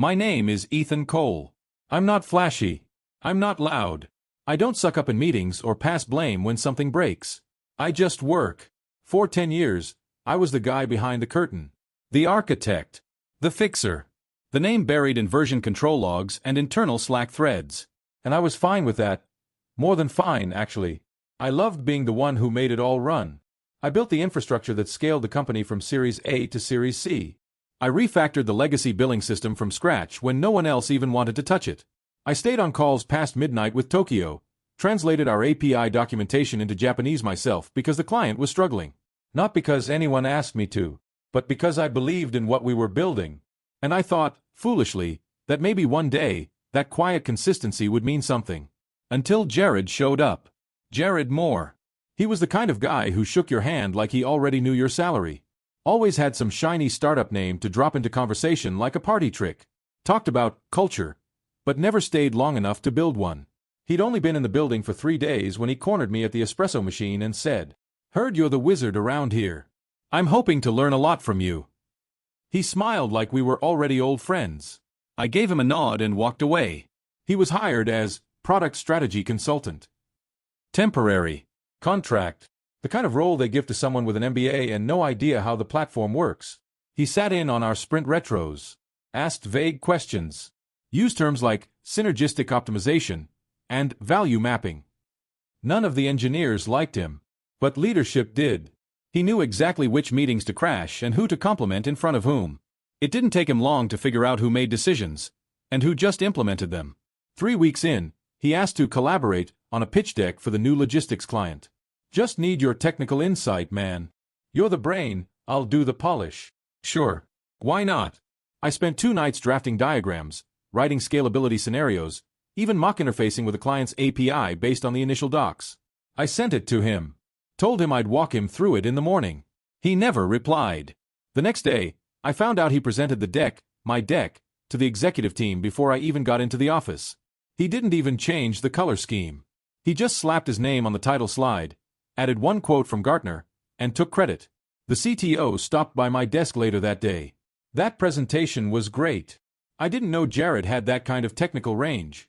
My name is Ethan Cole. I'm not flashy. I'm not loud. I don't suck up in meetings or pass blame when something breaks. I just work. For 10 years, I was the guy behind the curtain. The architect. The fixer. The name buried in version control logs and internal Slack threads. And I was fine with that. More than fine, actually. I loved being the one who made it all run. I built the infrastructure that scaled the company from Series A to Series C. I refactored the legacy billing system from scratch when no one else even wanted to touch it. I stayed on calls past midnight with Tokyo, translated our API documentation into Japanese myself because the client was struggling. Not because anyone asked me to, but because I believed in what we were building. And I thought, foolishly, that maybe one day, that quiet consistency would mean something. Until Jared showed up. Jared Moore. He was the kind of guy who shook your hand like he already knew your salary. Always had some shiny startup name to drop into conversation like a party trick. Talked about culture, but never stayed long enough to build one. He'd only been in the building for 3 days when he cornered me at the espresso machine and said, "Heard you're the wizard around here. I'm hoping to learn a lot from you." He smiled like we were already old friends. I gave him a nod and walked away. He was hired as product strategy consultant. Temporary. Contract. The kind of role they give to someone with an MBA and no idea how the platform works. He sat in on our sprint retros, asked vague questions, used terms like synergistic optimization and value mapping. None of the engineers liked him, but leadership did. He knew exactly which meetings to crash and who to compliment in front of whom. It didn't take him long to figure out who made decisions and who just implemented them. 3 weeks in, he asked to collaborate on a pitch deck for the new logistics client. "Just need your technical insight, man. You're the brain, I'll do the polish." Sure. Why not? I spent 2 nights drafting diagrams, writing scalability scenarios, even mock interfacing with the client's API based on the initial docs. I sent it to him. Told him I'd walk him through it in the morning. He never replied. The next day, I found out he presented the deck, my deck, to the executive team before I even got into the office. He didn't even change the color scheme. He just slapped his name on the title slide, added 1 quote from Gartner, and took credit. The CTO stopped by my desk later that day. That presentation was great. I didn't know Jared had that kind of technical range.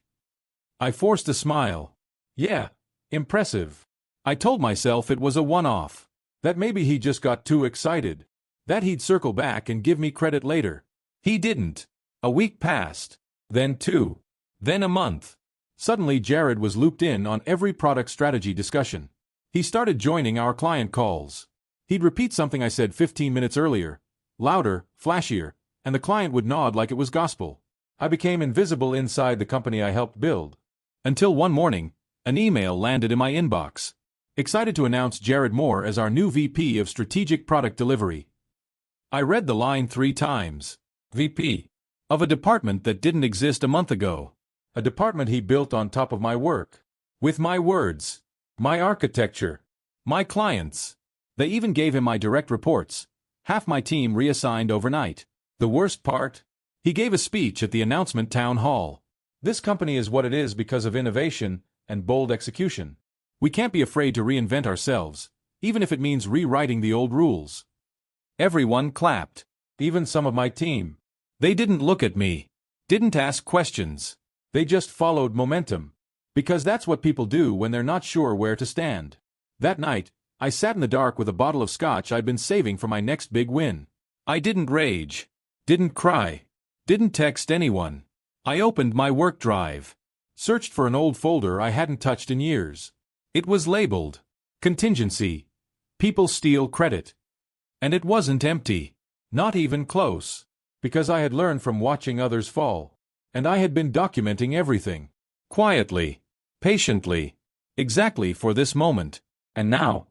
I forced a smile. Yeah, impressive. I told myself it was a one-off. That maybe he just got too excited. That he'd circle back and give me credit later. He didn't. A week passed. Then 2. Then a month. Suddenly Jared was looped in on every product strategy discussion. He started joining our client calls. He'd repeat something I said 15 minutes earlier, louder, flashier, and the client would nod like it was gospel. I became invisible inside the company I helped build. Until one morning, an email landed in my inbox. Excited to announce Jared Moore as our new VP of Strategic Product Delivery. I read the line 3 times. VP. Of a department that didn't exist a month ago. A department he built on top of my work. With my words. My architecture. My clients. They even gave him my direct reports. Half my team reassigned overnight. The worst part? He gave a speech at the announcement town hall. This company is what it is because of innovation and bold execution. We can't be afraid to reinvent ourselves, even if it means rewriting the old rules. Everyone clapped. Even some of my team. They didn't look at me. Didn't ask questions. They just followed momentum. Because that's what people do when they're not sure where to stand. That night, I sat in the dark with a bottle of scotch I'd been saving for my next big win. I didn't rage. Didn't cry. Didn't text anyone. I opened my work drive. Searched for an old folder I hadn't touched in years. It was labeled Contingency. People steal credit. And it wasn't empty. Not even close. Because I had learned from watching others fall. And I had been documenting everything. Quietly. Patiently. Exactly for this moment. And now,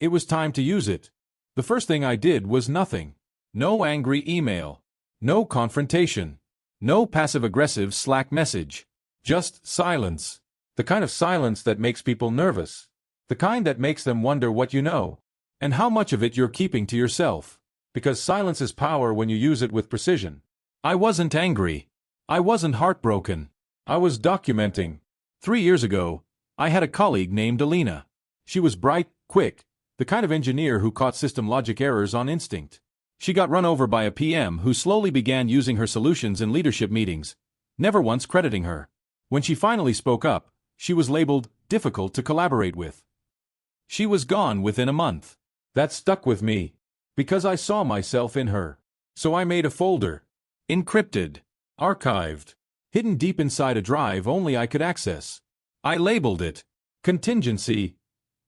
it was time to use it. The first thing I did was nothing. No angry email. No confrontation. No passive-aggressive Slack message. Just silence. The kind of silence that makes people nervous. The kind that makes them wonder what you know. And how much of it you're keeping to yourself. Because silence is power when you use it with precision. I wasn't angry. I wasn't heartbroken. I was documenting. 3 years ago, I had a colleague named Alina. She was bright, quick, the kind of engineer who caught system logic errors on instinct. She got run over by a PM who slowly began using her solutions in leadership meetings, never once crediting her. When she finally spoke up, she was labeled difficult to collaborate with. She was gone within a month. That stuck with me, because I saw myself in her. So I made a folder. Encrypted. Archived. Hidden deep inside a drive only I could access. I labeled it Contingency.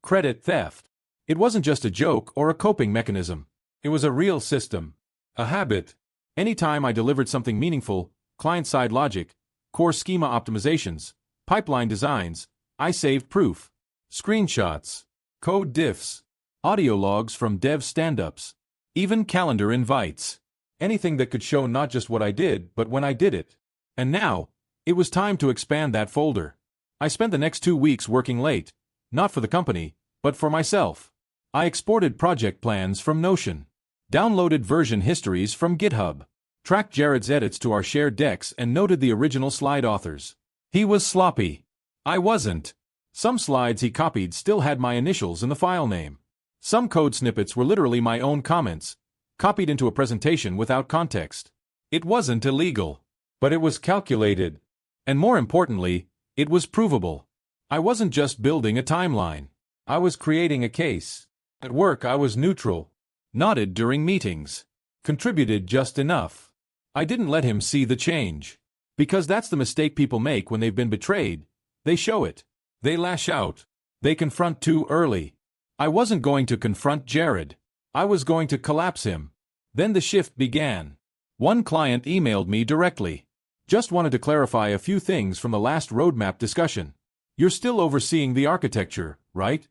Credit theft. It wasn't just a joke or a coping mechanism. It was a real system. A habit. Anytime I delivered something meaningful, client-side logic, core schema optimizations, pipeline designs, I saved proof. Screenshots. Code diffs. Audio logs from dev stand-ups. Even calendar invites. Anything that could show not just what I did, but when I did it. And now, it was time to expand that folder. I spent the next 2 weeks working late, not for the company, but for myself. I exported project plans from Notion, downloaded version histories from GitHub, tracked Jared's edits to our shared decks and noted the original slide authors. He was sloppy. I wasn't. Some slides he copied still had my initials in the file name. Some code snippets were literally my own comments, copied into a presentation without context. It wasn't illegal, but it was calculated. And more importantly, it was provable. I wasn't just building a timeline. I was creating a case. At work I was neutral. Nodded during meetings. Contributed just enough. I didn't let him see the change. Because that's the mistake people make when they've been betrayed. They show it. They lash out. They confront too early. I wasn't going to confront Jared. I was going to collapse him. Then the shift began. One client emailed me directly. Just wanted to clarify a few things from the last roadmap discussion. You're still overseeing the architecture, right?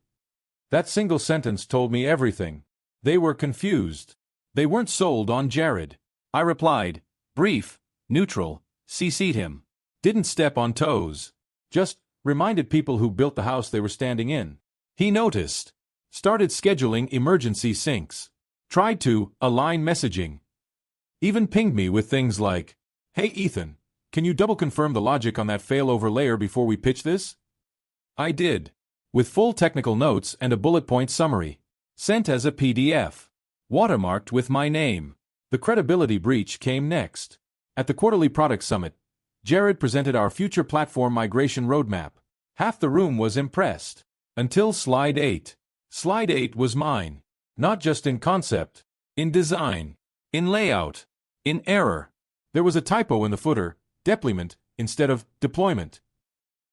That single sentence told me everything. They were confused. They weren't sold on Jared. I replied, brief, neutral, CC'd him. Didn't step on toes. Just reminded people who built the house they were standing in. He noticed. Started scheduling emergency syncs. Tried to align messaging. Even pinged me with things like, "Hey Ethan, can you double confirm the logic on that failover layer before we pitch this?" I did. With full technical notes and a bullet point summary. Sent as a PDF. Watermarked with my name. The credibility breach came next. At the quarterly product summit, Jared presented our future platform migration roadmap. Half the room was impressed. Until slide 8. Slide 8 was mine. Not just in concept. In design. In layout. In error. There was a typo in the footer, deployment, instead of deployment.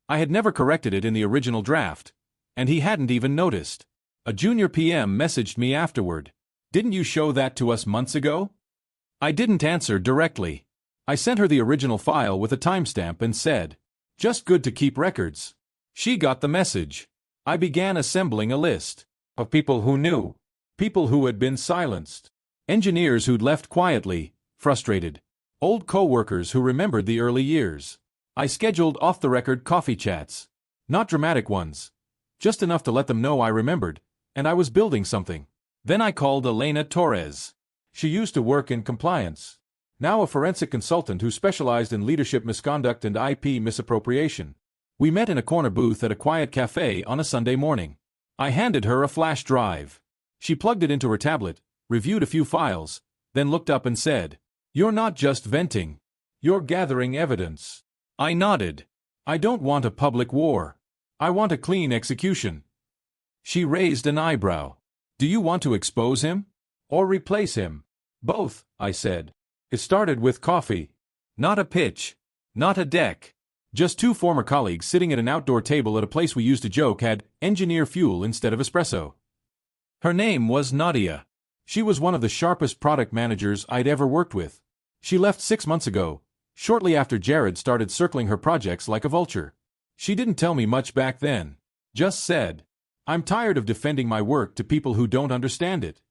I had never corrected it in the original draft, and he hadn't even noticed. A junior PM messaged me afterward. "Didn't you show that to us months ago?" I didn't answer directly. I sent her the original file with a timestamp and said, "Just good to keep records." She got the message. I began assembling a list of people who knew, people who had been silenced, engineers who'd left quietly, frustrated, old co-workers who remembered the early years. I scheduled off-the-record coffee chats. Not dramatic ones. Just enough to let them know I remembered, and I was building something. Then I called Elena Torres. She used to work in compliance. Now a forensic consultant who specialized in leadership misconduct and IP misappropriation. We met in a corner booth at a quiet cafe on a Sunday morning. I handed her a flash drive. She plugged it into her tablet, reviewed a few files, then looked up and said, "You're not just venting. You're gathering evidence." I nodded. "I don't want a public war. I want a clean execution." She raised an eyebrow. "Do you want to expose him? Or replace him?" "Both," I said. It started with coffee. Not a pitch. Not a deck. Just two former colleagues sitting at an outdoor table at a place we used to joke had engineer fuel instead of espresso. Her name was Nadia. She was one of the sharpest product managers I'd ever worked with. She left 6 months ago, shortly after Jared started circling her projects like a vulture. She didn't tell me much back then. Just said, "I'm tired of defending my work to people who don't understand it."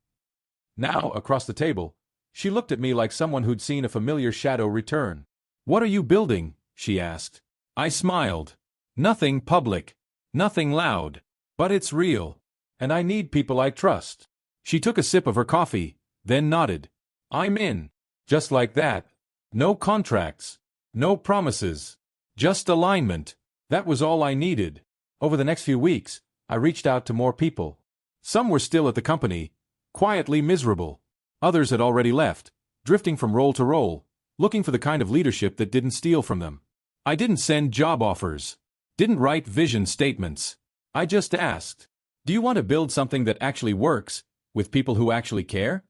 Now, across the table, she looked at me like someone who'd seen a familiar shadow return. "What are you building?" she asked. I smiled. "Nothing public. Nothing loud. But it's real. And I need people I trust." She took a sip of her coffee, then nodded. "I'm in." Just like that. No contracts. No promises. Just alignment. That was all I needed. Over the next few weeks, I reached out to more people. Some were still at the company, quietly miserable. Others had already left, drifting from role to role, looking for the kind of leadership that didn't steal from them. I didn't send job offers. Didn't write vision statements. I just asked, do you want to build something that actually works, with people who actually care?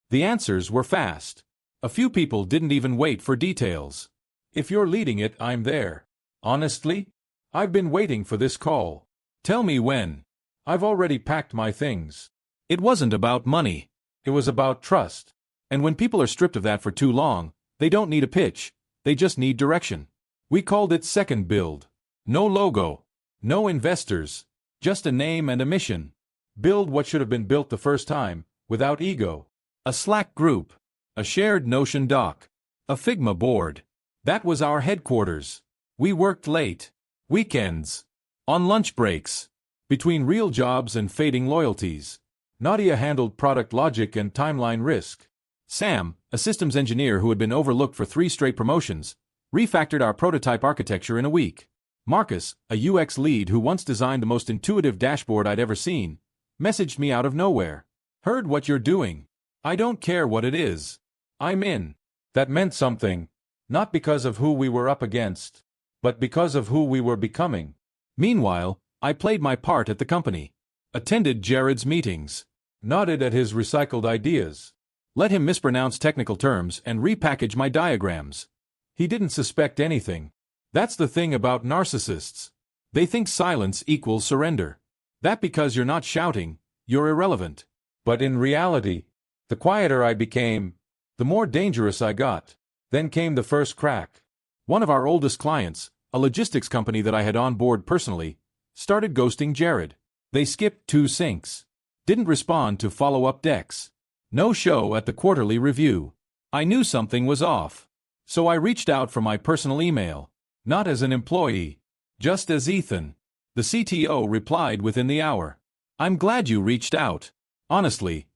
The answers were fast. A few people didn't even wait for details. If you're leading it, I'm there. Honestly, I've been waiting for this call. Tell me when. I've already packed my things. It wasn't about money. It was about trust. And when people are stripped of that for too long, they don't need a pitch. They just need direction. We called it Second Build. No logo. No investors. Just a name and a mission. Build what should have been built the first time, without ego. A Slack group. A shared Notion doc. A Figma board. That was our headquarters. We worked late. Weekends. On lunch breaks. Between real jobs and fading loyalties. Nadia handled product logic and timeline risk. Sam, a systems engineer who had been overlooked for 3 straight promotions, refactored our prototype architecture in a week. Marcus, a UX lead who once designed the most intuitive dashboard I'd ever seen, messaged me out of nowhere. Heard what you're doing. I don't care what it is. I'm in. That meant something. Not because of who we were up against, but because of who we were becoming. Meanwhile, I played my part at the company. Attended Jared's meetings. Nodded at his recycled ideas. Let him mispronounce technical terms and repackage my diagrams. He didn't suspect anything. That's the thing about narcissists. They think silence equals surrender. That because you're not shouting, you're irrelevant. But in reality, the quieter I became, the more dangerous I got. Then came the first crack. One of our oldest clients, a logistics company that I had on board personally, started ghosting Jared. They skipped 2 syncs. Didn't respond to follow-up decks. No show at the quarterly review. I knew something was off. So I reached out for my personal email. Not as an employee. Just as Ethan. The CTO replied within the hour. I'm glad you reached out. Honestly,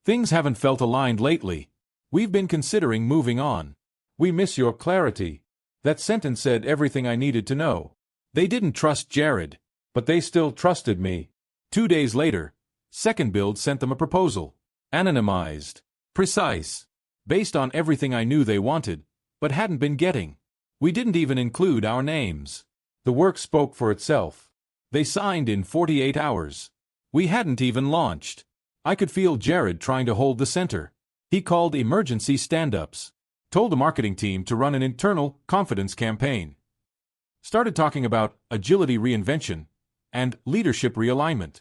things haven't felt aligned lately. We've been considering moving on. We miss your clarity. That sentence said everything I needed to know. They didn't trust Jared, but they still trusted me. 2 days later, Second Build sent them a proposal. Anonymized. Precise. Based on everything I knew they wanted, but hadn't been getting. We didn't even include our names. The work spoke for itself. They signed in 48 hours. We hadn't even launched. I could feel Jared trying to hold the center. He called emergency stand-ups. Told the marketing team to run an internal confidence campaign. Started talking about agility reinvention and leadership realignment.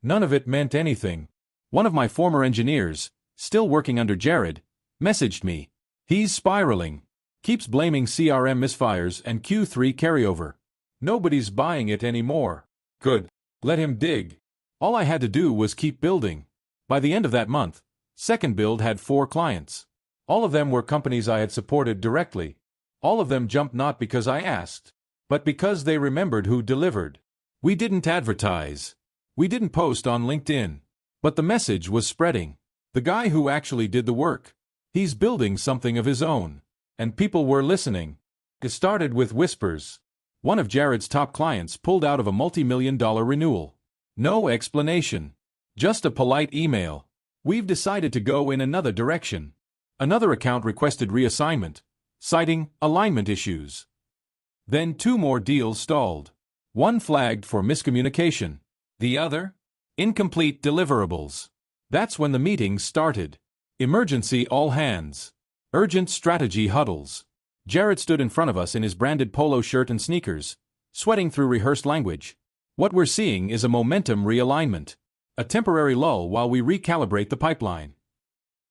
None of it meant anything. One of my former engineers, still working under Jared, messaged me. He's spiraling. Keeps blaming CRM misfires and Q3 carryover. Nobody's buying it anymore. Good. Let him dig. All I had to do was keep building. By the end of that month, Second Build had 4 clients. All of them were companies I had supported directly. All of them jumped not because I asked, but because they remembered who delivered. We didn't advertise. We didn't post on LinkedIn. But the message was spreading. The guy who actually did the work. He's building something of his own. And people were listening. It started with whispers. One of Jared's top clients pulled out of a multi-million-dollar renewal. No explanation. Just a polite email. We've decided to go in another direction. Another account requested reassignment, citing alignment issues. Then 2 more deals stalled. One flagged for miscommunication. The other? Incomplete deliverables. That's when the meetings started. Emergency all hands. Urgent strategy huddles. Jared stood in front of us in his branded polo shirt and sneakers, sweating through rehearsed language. What we're seeing is a momentum realignment. A temporary lull while we recalibrate the pipeline.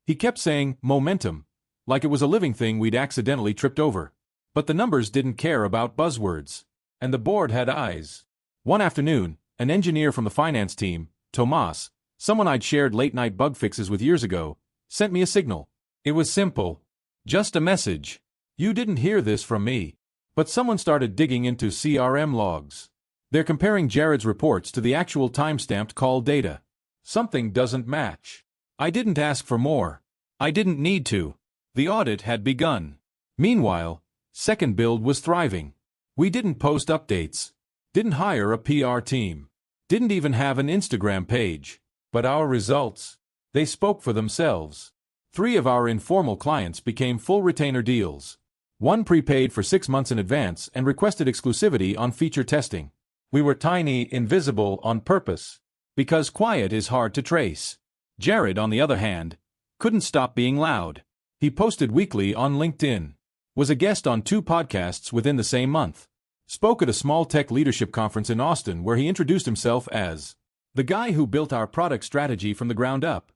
He kept saying, momentum, like it was a living thing we'd accidentally tripped over. But the numbers didn't care about buzzwords. And the board had eyes. One afternoon, an engineer from the finance team, Tomas, someone I'd shared late-night bug fixes with years ago, sent me a signal. It was simple. Just a message. You didn't hear this from me. But someone started digging into CRM logs. They're comparing Jared's reports to the actual time-stamped call data. Something doesn't match. I didn't ask for more. I didn't need to. The audit had begun. Meanwhile, Second Build was thriving. We didn't post updates. Didn't hire a PR team. Didn't even have an Instagram page. But our results, they spoke for themselves. 3 of our informal clients became full retainer deals. One prepaid for 6 months in advance and requested exclusivity on feature testing. We were tiny, invisible, on purpose. Because quiet is hard to trace. Jared, on the other hand, couldn't stop being loud. He posted weekly on LinkedIn. Was a guest on 2 podcasts within the same month. Spoke at a small tech leadership conference in Austin where he introduced himself as the guy who built our product strategy from the ground up.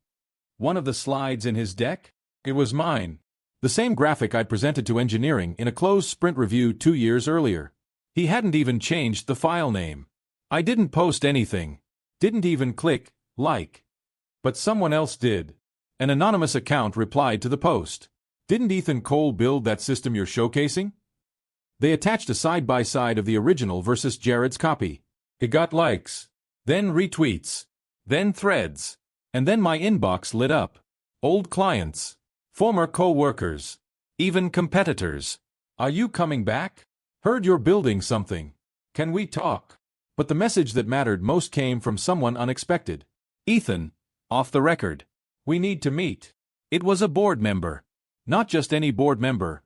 One of the slides in his deck? It was mine. The same graphic I'd presented to engineering in a closed sprint review 2 years earlier. He hadn't even changed the file name. I didn't post anything. Didn't even click like. But someone else did. An anonymous account replied to the post. Didn't Ethan Cole build that system you're showcasing? They attached a side-by-side of the original versus Jared's copy. It got likes, then retweets, then threads, and then my inbox lit up. Old clients, former co-workers, even competitors. Are you coming back? Heard you're building something. Can we talk? But the message that mattered most came from someone unexpected. Ethan, off the record. We need to meet. It was a board member. Not just any board member.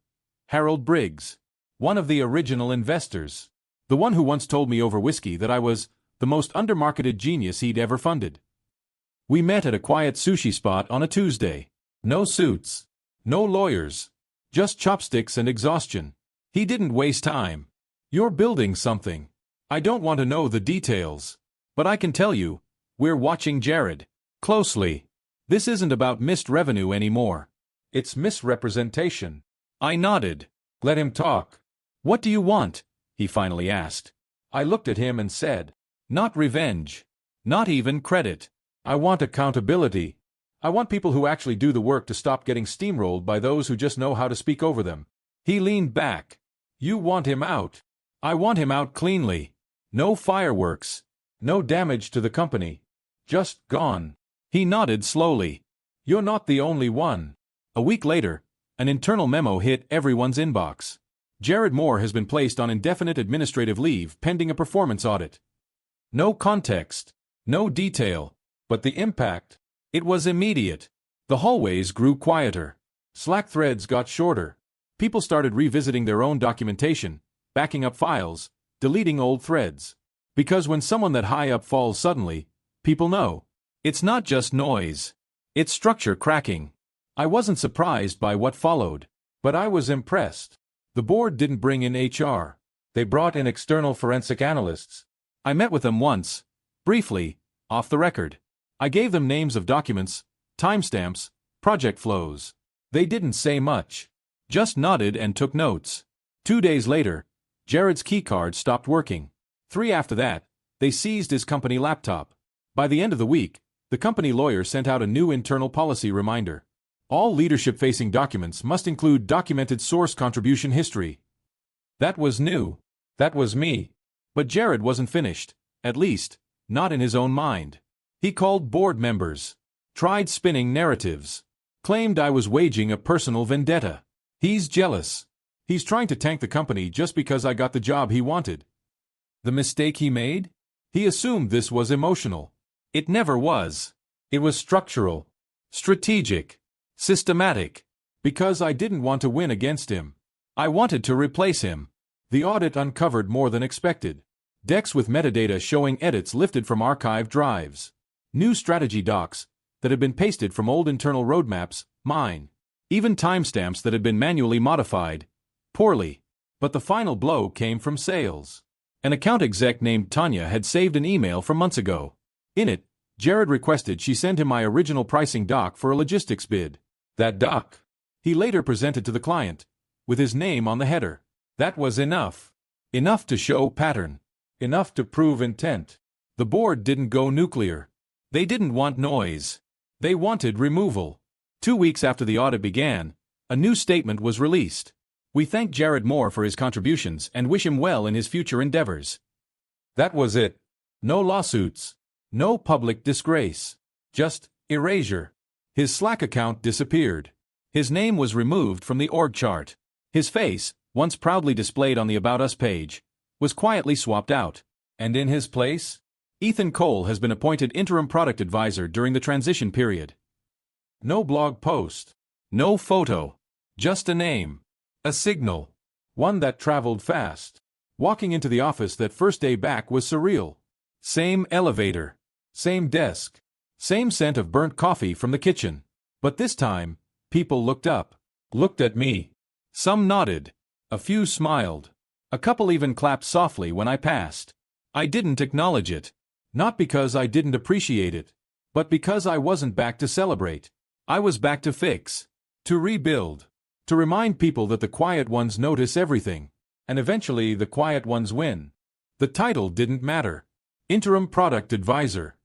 Harold Briggs. One of the original investors. The one who once told me over whiskey that I was the most undermarketed genius he'd ever funded. We met at a quiet sushi spot on a Tuesday. No suits. No lawyers. Just chopsticks and exhaustion. He didn't waste time. You're building something. I don't want to know the details. But I can tell you, we're watching Jared closely. This isn't about missed revenue anymore. It's misrepresentation. I nodded. Let him talk. What do you want? He finally asked. I looked at him and said, not revenge. Not even credit. I want accountability. I want people who actually do the work to stop getting steamrolled by those who just know how to speak over them. He leaned back. You want him out. I want him out cleanly. No fireworks. No damage to the company. Just gone. He nodded slowly. You're not the only one. A week later, an internal memo hit everyone's inbox. Jared Moore has been placed on indefinite administrative leave pending a performance audit. No context. No detail. But the impact. It was immediate. The hallways grew quieter. Slack threads got shorter. People started revisiting their own documentation, backing up files, deleting old threads. Because when someone that high up falls suddenly, people know. It's not just noise. It's structure cracking. I wasn't surprised by what followed, but I was impressed. The board didn't bring in HR. They brought in external forensic analysts. I met with them once, briefly, off the record. I gave them names of documents, timestamps, project flows. They didn't say much. Just nodded and took notes. 2 days later, Jared's keycard stopped working. 3 after that, they seized his company laptop. By the end of the week, the company lawyer sent out a new internal policy reminder. All leadership-facing documents must include documented source contribution history. That was new. That was me. But Jared wasn't finished, at least, not in his own mind. He called board members, tried spinning narratives, claimed I was waging a personal vendetta. He's jealous. He's trying to tank the company just because I got the job he wanted. The mistake he made? He assumed this was emotional. It never was. It was structural, strategic, systematic. Because I didn't want to win against him. I wanted to replace him. The audit uncovered more than expected. Decks with metadata showing edits lifted from archived drives. New strategy docs that had been pasted from old internal roadmaps, mine. Even timestamps that had been manually modified. Poorly. But the final blow came from sales. An account exec named Tanya had saved an email from months ago. In it, Jared requested she send him my original pricing doc for a logistics bid. That doc he later presented to the client, with his name on the header. That was enough. Enough to show pattern. Enough to prove intent. The board didn't go nuclear. They didn't want noise. They wanted removal. 2 weeks after the audit began, a new statement was released. We thank Jared Moore for his contributions and wish him well in his future endeavors. That was it. No lawsuits. No public disgrace. Just erasure. His Slack account disappeared. His name was removed from the org chart. His face, once proudly displayed on the About Us page, was quietly swapped out. And in his place, Ethan Cole has been appointed interim product advisor during the transition period. No blog post. No photo. Just a name. A signal. One that traveled fast. Walking into the office that first day back was surreal. Same elevator. Same desk. Same scent of burnt coffee from the kitchen. But this time, people looked up. Looked at me. Some nodded. A few smiled. A couple even clapped softly when I passed. I didn't acknowledge it. Not because I didn't appreciate it, but because I wasn't back to celebrate. I was back to fix. To rebuild. To remind people that the quiet ones notice everything. And eventually the quiet ones win. The title didn't matter. Interim Product Advisor.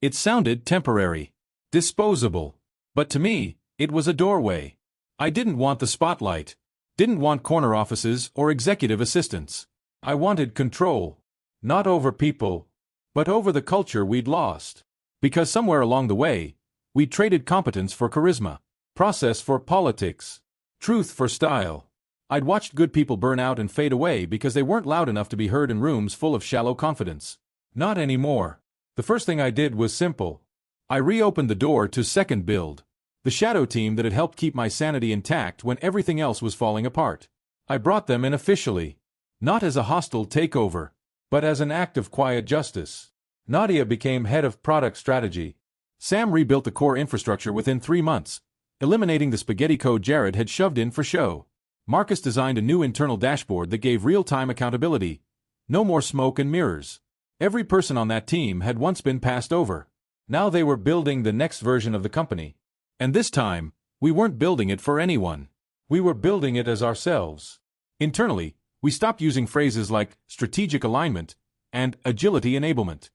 It sounded temporary. Disposable. But to me, it was a doorway. I didn't want the spotlight. Didn't want corner offices or executive assistants. I wanted control. Not over people, but over the culture we'd lost. Because somewhere along the way, we traded competence for charisma, process for politics, truth for style. I'd watched good people burn out and fade away because they weren't loud enough to be heard in rooms full of shallow confidence. Not anymore. The first thing I did was simple. I reopened the door to Second Build, the shadow team that had helped keep my sanity intact when everything else was falling apart. I brought them in officially. Not as a hostile takeover, but as an act of quiet justice. Nadia became head of product strategy. Sam rebuilt the core infrastructure within 3 months, eliminating the spaghetti code Jared had shoved in for show. Marcus designed a new internal dashboard that gave real-time accountability. No more smoke and mirrors. Every person on that team had once been passed over. Now they were building the next version of the company. And this time, we weren't building it for anyone. We were building it as ourselves. Internally, we stopped using phrases like strategic alignment and agility enablement.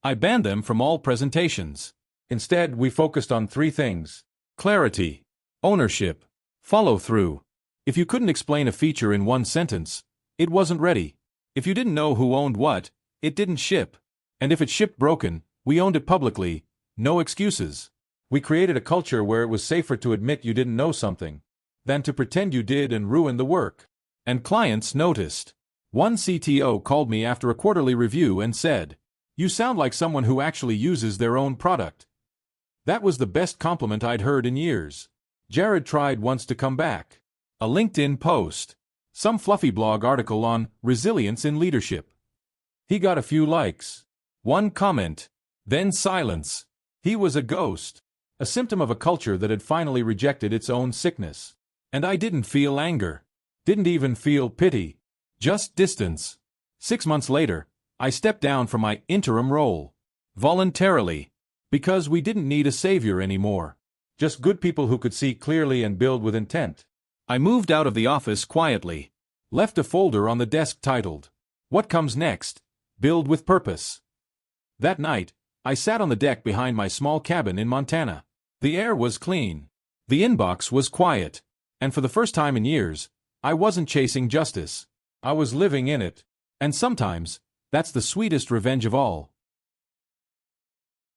I banned them from all presentations. Instead, we focused on 3 things: clarity, ownership, follow-through. If you couldn't explain a feature in 1 sentence, it wasn't ready. If you didn't know who owned what, it didn't ship. And if it shipped broken, we owned it publicly. No excuses. We created a culture where it was safer to admit you didn't know something than to pretend you did and ruin the work. And clients noticed. One CTO called me after a quarterly review and said, "You sound like someone who actually uses their own product." That was the best compliment I'd heard in years. Jared tried once to come back. A LinkedIn post. Some fluffy blog article on resilience in leadership. He got a few likes. 1 comment. Then silence. He was a ghost. A symptom of a culture that had finally rejected its own sickness. And I didn't feel anger. Didn't even feel pity. Just distance. 6 months later, I stepped down from my interim role. Voluntarily. Because we didn't need a savior anymore. Just good people who could see clearly and build with intent. I moved out of the office quietly. Left a folder on the desk titled, "What Comes Next? Build with Purpose." That night, I sat on the deck behind my small cabin in Montana. The air was clean. The inbox was quiet. And for the first time in years, I wasn't chasing justice. I was living in it. And sometimes, that's the sweetest revenge of all.